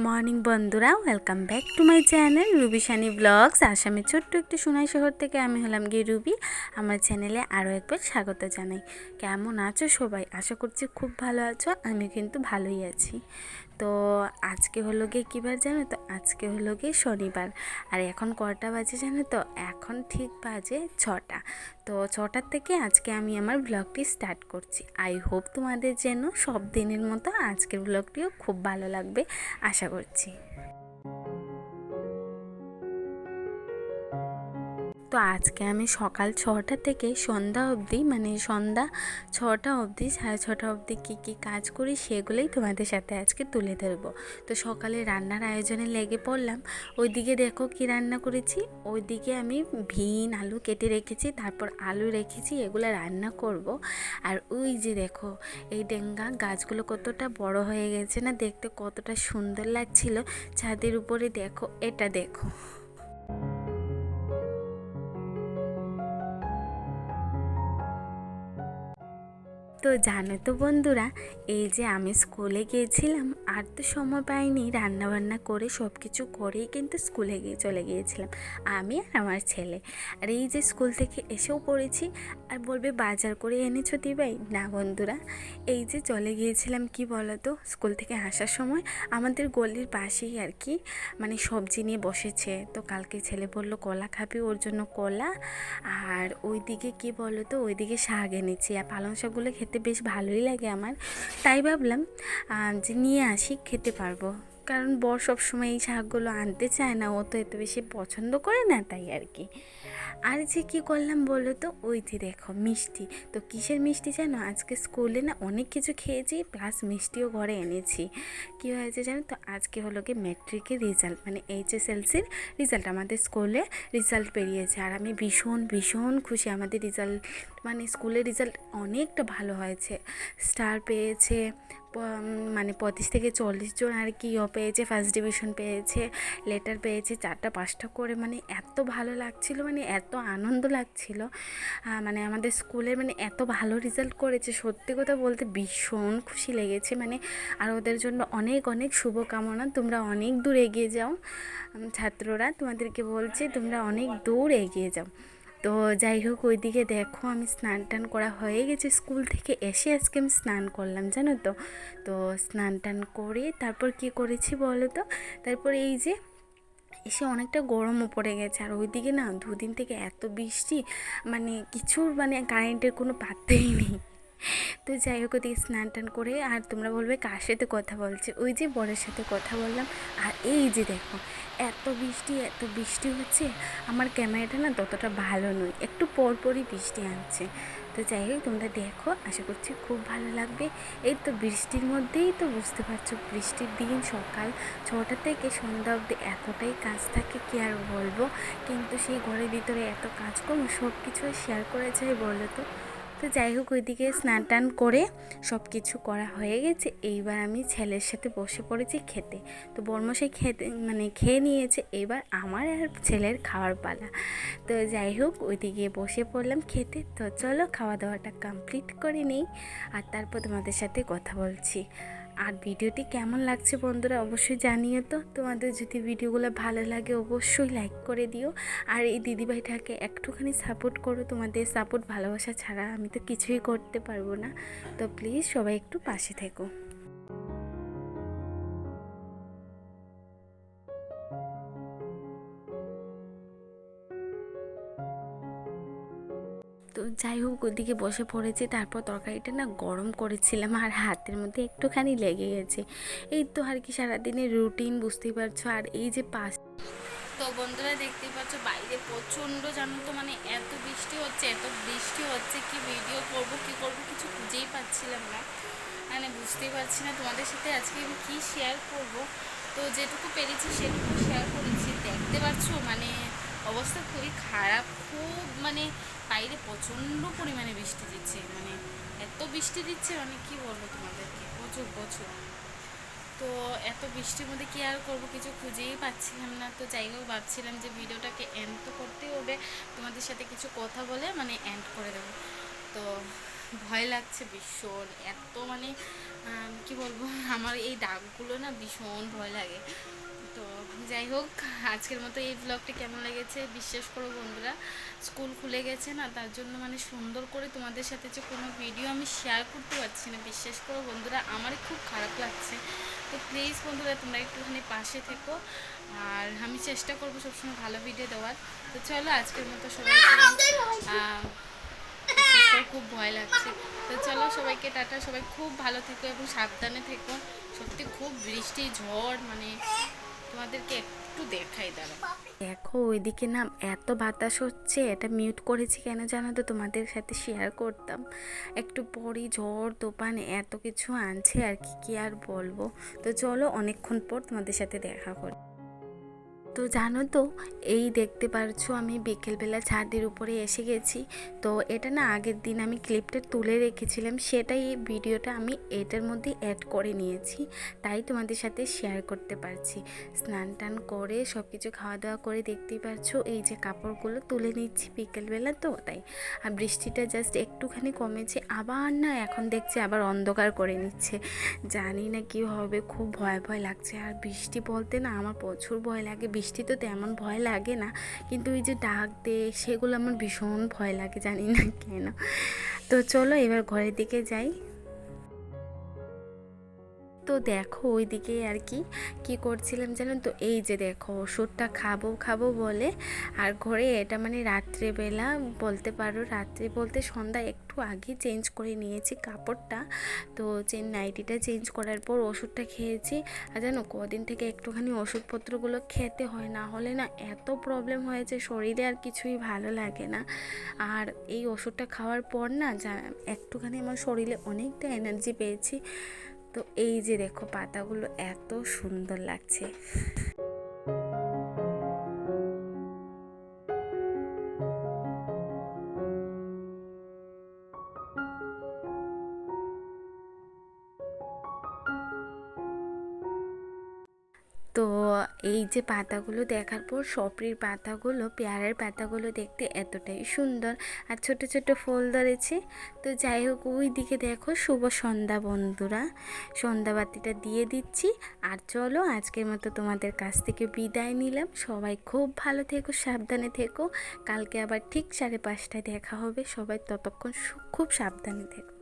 Morning বন্ধুরা, welcome back to my channel Ruby Sunny vlogs. আসামের ছোট্ট একটি সোনাই শহর থেকে আমি হলাম গিয়ে রুবি। আমার চ্যানেলে আরও একবার স্বাগত জানাই। কেমন আছো সবাই? আশা করছি খুব ভালো আছো। আমি কিন্তু ভালোই আছি। তো আজকে হলো গিয়ে কী বার জানো তো? আজকে হলো গিয়ে শনিবার। আর এখন কটা বাজে জানো তো? এখন ঠিক বাজে 6টা। তো 6টার থেকে আজকে আমি আমার ব্লগটি স্টার্ট করছি। আই হোপ তোমাদের যেন সব দিনের মতো আজকের ব্লগটিও খুব ভালো লাগবে আশা করছি। তো আজকে আমি সকাল 6টা থেকে সন্ধ্যা অবধি, মানে সন্ধ্যা 6টা অবধি, 6:30 অবধি কী কাজ করি সেগুলোই তোমাদের সাথে আজকে তুলে ধরবো। তো সকালে রান্নার আয়োজনে লেগে পড়লাম। ওইদিকে দেখো কি রান্না করেছি। ওইদিকে আমি বিন আলু কেটে রেখেছি, তারপর আলু রেখেছি, এগুলো রান্না করব। আর ওই যে দেখো এই ডেঙ্গা গাছগুলো কতটা বড় হয়ে গেছে না, দেখতে কতটা সুন্দর লাগছিল ছাদের উপরে। দেখো এটা দেখো। তো জানো তো বন্ধুরা, এই যে আমি স্কুলে গিয়েছিলাম, আর তো সময় পাইনি, রান্নাবান্না করে সব কিছু করেই কিন্তু স্কুলে চলে গিয়েছিলাম আমি আর আমার ছেলে। আর এই যে স্কুল থেকে এসেও পড়েছি। আর বলবে বাজার করে এনেছো দিবাই? না বন্ধুরা, এই যে চলে গিয়েছিলাম কি বলো তো, স্কুল থেকে আসার সময় আমাদের গলির পাশেই আর কি মানে সবজি নিয়ে বসেছে। তো কালকে ছেলে বলল কলা খাবি, ওর জন্য কলা। আর ওইদিকে কি বলো তো, ওইদিকে শাক এনেছি। আর পালং শাকগুলো খেতে বেশ ভালোই লাগে আমার। তাই ভাবলাম যে নিয়ে আসি, খেতে পারবো। কারণ বর সবসময় এই শাকগুলো আনতে চায় না, ও তো এত বেশি পছন্দ করে না, তাই আর কি। আর যে কী করলাম বলো তো, ওই যে দেখো মিষ্টি। তো কিসের মিষ্টি জানো? আজকে স্কুলে না অনেক কিছু খেয়েছি, প্লাস মিষ্টিও ঘরে এনেছি। কী হয়েছে জানো তো, আজকে হলো কি ম্যাট্রিকের রেজাল্ট, মানে এইচএসএলসির রেজাল্ট, আমাদের স্কুলে রেজাল্ট বেরিয়েছে। আর আমি ভীষণ ভীষণ খুশি। আমাদের রেজাল্ট মানে স্কুলের রেজাল্ট অনেকটা ভালো হয়েছে। স্টার পেয়েছে মানে 35 থেকে 40 জন আর কি পেয়েছে, ফার্স্ট ডিভিশন পেয়েছে, লেটার পেয়েছে 4টা 5টা করে। মানে এত ভালো লাগছিল, মানে এত আনন্দ লাগছিল। মানে আমাদের স্কুলের মানে এত ভালো রেজাল্ট করেছে, সত্যি কথা বলতে ভীষণ খুশি লেগেছে। মানে আর ওদের জন্য অনেক অনেক শুভকামনা। তোমরা অনেক দূর এগিয়ে যাও ছাত্ররা, তোমাদেরকে বলছি তোমরা অনেক দূর এগিয়ে যাও। তো যাই হোক, ওইদিকে দেখো আমি স্নান টান করা হয়ে গেছে। স্কুল থেকে এসে আজকে আমি স্নান করলাম জানো তো। তো স্নান টান করে তারপর কি করেছি বলো তো, তারপর এই যে এসে অনেকটা গরমও পড়ে গেছে। আর ওইদিকে না 2 দিন থেকে এত বৃষ্টি, মানে কিছুর মানে কারেন্টের কোনো পাত্তাই নেই। তো যাই হোক, ওদিকে স্নান টান করে, আর তোমরা বলবে কার সাথে কথা বলছে, ওই যে বরের সাথে কথা বললাম। আর এই যে দেখো এত বৃষ্টি হচ্ছে, আমার ক্যামেরাটা না ততটা ভালো নয়, একটু পরপরই বৃষ্টি আনছে। তো যাই হোক তোমরা দেখো, আশা করছি খুব ভালো লাগবে। এই তো বৃষ্টির মধ্যেই তো বুঝতে পারছো, বৃষ্টির দিন সকাল 6টা থেকে সন্ধ্যা অবধি এতটাই কাজ থাকে, কি আর বলবো। কিন্তু সেই ঘরের ভিতরে এত কাজ করবো, সব কিছু শেয়ার করা যায় বলো তো। তো যাই হোক, ওইদিকে স্নান টান করে সব কিছু করা হয়ে গেছে। এইবার আমি ছেলের সাথে বসে পড়েছি খেতে। তো বর্মশাই খেয়ে নিয়েছে, এবার আমার আর ছেলের খাওয়ার পালা। তো যাই হোক, ওইদিকে বসে পড়লাম খেতে। তো চলো খাওয়া দাওয়াটা কমপ্লিট করে নিই, আর তারপর তোমাদের সাথে কথা বলছি। আর ভিডিওটি কেমন লাগছে বন্ধুরা অবশ্যই জানিও। তো তোমাদের যদি ভিডিওগুলো ভালো লাগে অবশ্যই লাইক করে দিও। আর এই দিদিভাইটাকে একটুখানি সাপোর্ট করো, তোমাদের সাপোর্ট ভালোবাসা ছাড়া আমি তো কিছুই করতে পারবো না। তো প্লিজ সবাই একটু পাশে থেকো। তো যাই হোক, ওদিকে বসে পড়েছি। তারপর তরকারিটা না গরম করেছিলাম, আর হাতের মধ্যে একটুখানি লেগে গেছে। এই তো আর কি সারাদিনের রুটিন বুঝতেই পারছো। আর এই যে তো বন্ধুরা দেখতেই পাচ্ছ বাইরে প্রচণ্ড জানো তো, মানে এত বৃষ্টি হচ্ছে কি ভিডিও করব কি করব কিছু খুঁজেই পাচ্ছিলাম না, মানে বুঝতেই পারছি না তোমাদের সাথে আজকে আমি কী শেয়ার করব। তো যেটুকু পেরেছি সেটুকু শেয়ার করেছি। দেখতে পাচ্ছ মানে অবস্থা খুবই খারাপ, খুব মানে বাইরে প্রচণ্ড পরিমাণে বৃষ্টি দিচ্ছে, মানে এত বৃষ্টি দিচ্ছে মানে কি বলবো তোমাদেরকে, প্রচুর প্রচুর। তো এত বৃষ্টির মধ্যে কী আর করবো, কিছু খুঁজেই পাচ্ছিলাম না। তো যাই হোক, ভাবছিলাম যে ভিডিওটাকে এন্ড তো করতেই হবে, তোমাদের সাথে কিছু কথা বলে মানে এন্ড করে দেবো। তো ভয় লাগছে ভীষণ, এত মানে কি বলবো, আমার এই দাগগুলো না ভীষণ ভয় লাগে। তো যাই হোক, আজকের মতো এই ব্লগটি কেমন লেগেছে বিশ্বাস করো বন্ধুরা, স্কুল খুলে গেছে না, তার জন্য মানে সুন্দর করে তোমাদের সাথে যে কোনো ভিডিও আমি শেয়ার করতে পারছি না। বিশ্বাস করো বন্ধুরা, আমারই খুব খারাপ লাগছে। তো প্লিজ বন্ধুরা তোমরা একটুখানি পাশে থেকো, আর আমি চেষ্টা করবো সবসময় ভালো ভিডিও দেওয়ার। তো চলো আজকের মতো সবাইকে খুব ভয় লাগছে। তো চলো সবাইকে টাটা, সবাই খুব ভালো থেকো এবং সাবধানে থেকো। সত্যি খুব বৃষ্টি ঝড়, মানে তোমাদেরকে একটু দেখাই দাঁড়াও। দেখো ওইদিকে না এত বাতাস হচ্ছে, এটা মিউট করেছি কেন জানো তো, তোমাদের সাথে শেয়ার করতাম। একটু পরই ঝড় তুফান এত কিছু আনছে আর কি আর বলবো। তো চলো অনেকক্ষণ পর তোমাদের সাথে দেখা করি। তো জানো তো, এই দেখতে পারছো আমি বিকেলবেলা ছাদের উপরে এসে গেছি। তো এটা না আগের দিন আমি ক্লিপটা তুলে রেখেছিলাম, সেটাই এই ভিডিওটা আমি এটার মধ্যে অ্যাড করে নিয়েছি, তাই তোমাদের সাথে শেয়ার করতে পারছি। স্নান টান করে সব কিছু খাওয়া দাওয়া করে দেখতেই পারছো এই যে কাপড়গুলো তুলে নিচ্ছি বিকেলবেলা, তো তাই। আর বৃষ্টিটা জাস্ট একটুখানি কমেছে, আবার না এখন দেখছি আবার অন্ধকার করে নিচ্ছে। জানি না কি হবে, খুব ভয় ভয় লাগছে। আর বৃষ্টি বলতে না আমার প্রচুর ভয় লাগে। বৃষ্টি তো তেমন ভয় লাগে না, কিন্তু ওই যে ডাক দে সেগুলো আমার ভীষণ ভয় লাগে, জানি না কেন। তো চলো এবার ঘরের দিকে যাই। তো দেখো ওইদিকে আর কি করছিলাম জানো তো, এই যে দেখো ওষুধটা খাবো খাবো বলে, আর ঘরে এটা মানে রাত্রেবেলা বলতে পারো, রাত্রে বলতে সন্ধ্যা একটু আগে চেঞ্জ করে নিয়েছি কাপড়টা। তো নাইটিটা চেঞ্জ করার পর ওষুধটা খেয়েছি। আর জানো কদিন থেকে একটুখানি ওষুধপত্রগুলো খেতে হয়, না হলে না এত প্রবলেম হয়েছে শরীরে, আর কিছুই ভালো লাগে না। আর এই ওষুধটা খাওয়ার পর না একটুখানি আমার শরীরে অনেকটা এনার্জি পেয়েছি। তো এই যে দেখো পাতাগুলো এত সুন্দর লাগছে। তো এই যে পাতাগুলো দেখার পর সপরির পাতাগুলো, পেয়ারার পাতাগুলো দেখতে এতটাই সুন্দর, আর ছোট ছোট ফুল ধরেছে। তো যাই হোক ওই দিকে দেখো শুভ সন্ধ্যা বন্ধুরা, সন্ধ্যাবাতিটা দিয়ে দিচ্ছি। আর চলো আজকের মতো তোমাদের কাছ থেকে বিদায় নিলাম। সবাই খুব ভালো থেকো, সাবধানে থেকো। কালকে আবার ঠিক 5:30টায় দেখা হবে। সবাই ততক্ষণ খুব সাবধানে থেকো।